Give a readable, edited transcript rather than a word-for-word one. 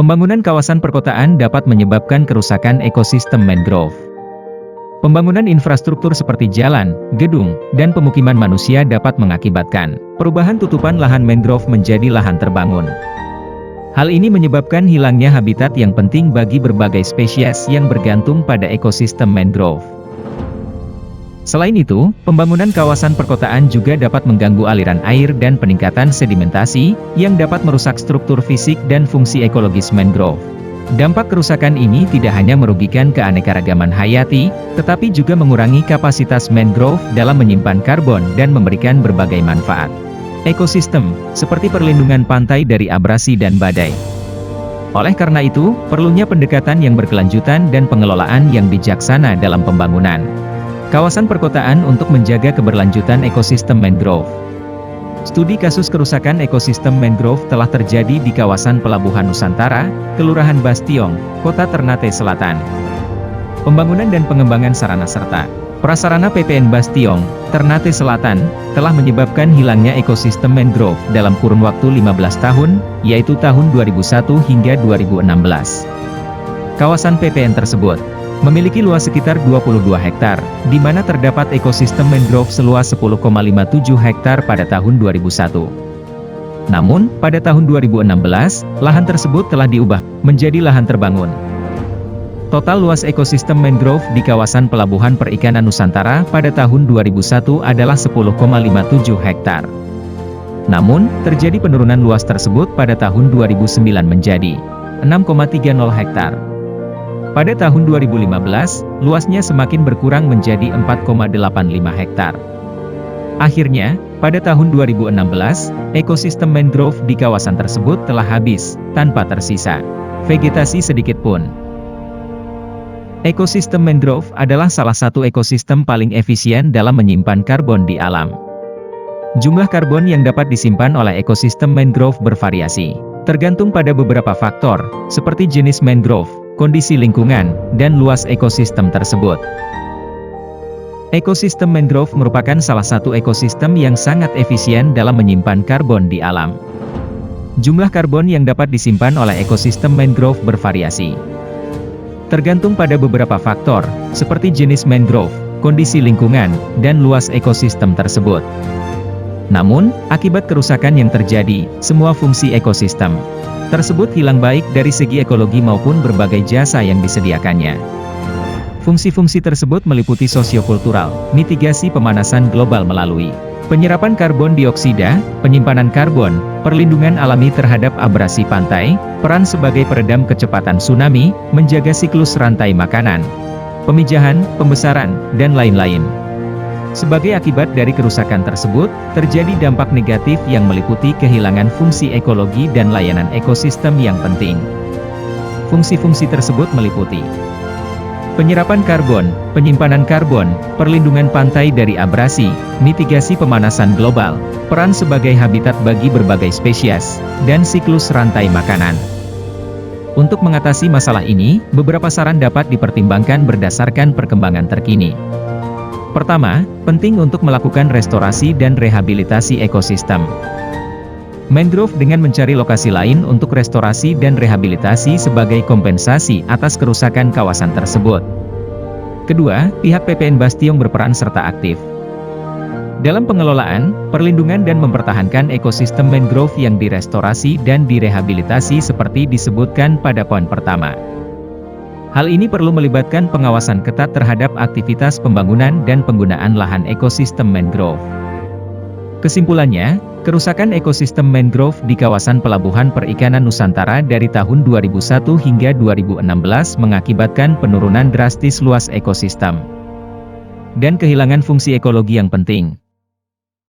Pembangunan kawasan perkotaan dapat menyebabkan kerusakan ekosistem mangrove. Pembangunan infrastruktur seperti jalan, gedung, dan pemukiman manusia dapat mengakibatkan perubahan tutupan lahan mangrove menjadi lahan terbangun. Hal ini menyebabkan hilangnya habitat yang penting bagi berbagai spesies yang bergantung pada ekosistem mangrove. Selain itu, pembangunan kawasan perkotaan juga dapat mengganggu aliran air dan peningkatan sedimentasi, yang dapat merusak struktur fisik dan fungsi ekologis mangrove. Dampak kerusakan ini tidak hanya merugikan keanekaragaman hayati, tetapi juga mengurangi kapasitas mangrove dalam menyimpan karbon dan memberikan berbagai manfaat ekosistem, seperti perlindungan pantai dari abrasi dan badai. Oleh karena itu, perlunya pendekatan yang berkelanjutan dan pengelolaan yang bijaksana dalam pembangunan kawasan perkotaan untuk menjaga keberlanjutan ekosistem mangrove. Studi kasus kerusakan ekosistem mangrove telah terjadi di kawasan Pelabuhan Nusantara, Kelurahan Bastiong, Kota Ternate Selatan. Pembangunan dan pengembangan sarana serta prasarana PPN Bastiong, Ternate Selatan, telah menyebabkan hilangnya ekosistem mangrove dalam kurun waktu 15 tahun, yaitu tahun 2001 hingga 2016. Kawasan PPN tersebut memiliki luas sekitar 22 hektar, di mana terdapat ekosistem mangrove seluas 10,57 hektar pada tahun 2001. Namun, pada tahun 2016, lahan tersebut telah diubah menjadi lahan terbangun. Total luas ekosistem mangrove di kawasan Pelabuhan Perikanan Nusantara pada tahun 2001 adalah 10,57 hektar. Namun, terjadi penurunan luas tersebut pada tahun 2009 menjadi 6,30 hektar. Pada tahun 2015, luasnya semakin berkurang menjadi 4,85 hektar. Akhirnya, pada tahun 2016, ekosistem mangrove di kawasan tersebut telah habis, tanpa tersisa vegetasi sedikit pun. Ekosistem mangrove adalah salah satu ekosistem paling efisien dalam menyimpan karbon di alam. Jumlah karbon yang dapat disimpan oleh ekosistem mangrove bervariasi, tergantung pada beberapa faktor, seperti jenis mangrove, kondisi lingkungan, dan luas ekosistem tersebut. Ekosistem mangrove merupakan salah satu ekosistem yang sangat efisien dalam menyimpan karbon di alam. Jumlah karbon yang dapat disimpan oleh ekosistem mangrove bervariasi, tergantung pada beberapa faktor, seperti jenis mangrove, kondisi lingkungan, dan luas ekosistem tersebut. Namun, akibat kerusakan yang terjadi, semua fungsi ekosistem tersebut hilang baik dari segi ekologi maupun berbagai jasa yang disediakannya. Fungsi-fungsi tersebut meliputi sosiokultural, mitigasi pemanasan global melalui penyerapan karbon dioksida, penyimpanan karbon, perlindungan alami terhadap abrasi pantai, peran sebagai peredam kecepatan tsunami, menjaga siklus rantai makanan, pemijahan, pembesaran, dan lain-lain. Sebagai akibat dari kerusakan tersebut, terjadi dampak negatif yang meliputi kehilangan fungsi ekologi dan layanan ekosistem yang penting. Fungsi-fungsi tersebut meliputi penyerapan karbon, penyimpanan karbon, perlindungan pantai dari abrasi, mitigasi pemanasan global, peran sebagai habitat bagi berbagai spesies, dan siklus rantai makanan. Untuk mengatasi masalah ini, beberapa saran dapat dipertimbangkan berdasarkan perkembangan terkini. Pertama, penting untuk melakukan restorasi dan rehabilitasi ekosistem mangrove dengan mencari lokasi lain untuk restorasi dan rehabilitasi sebagai kompensasi atas kerusakan kawasan tersebut. Kedua, pihak PPN Bastiong berperan serta aktif dalam pengelolaan, perlindungan dan mempertahankan ekosistem mangrove yang direstorasi dan direhabilitasi seperti disebutkan pada poin pertama. Hal ini perlu melibatkan pengawasan ketat terhadap aktivitas pembangunan dan penggunaan lahan ekosistem mangrove. Kesimpulannya, kerusakan ekosistem mangrove di kawasan Pelabuhan Perikanan Nusantara dari tahun 2001 hingga 2016 mengakibatkan penurunan drastis luas ekosistem dan kehilangan fungsi ekologi yang penting.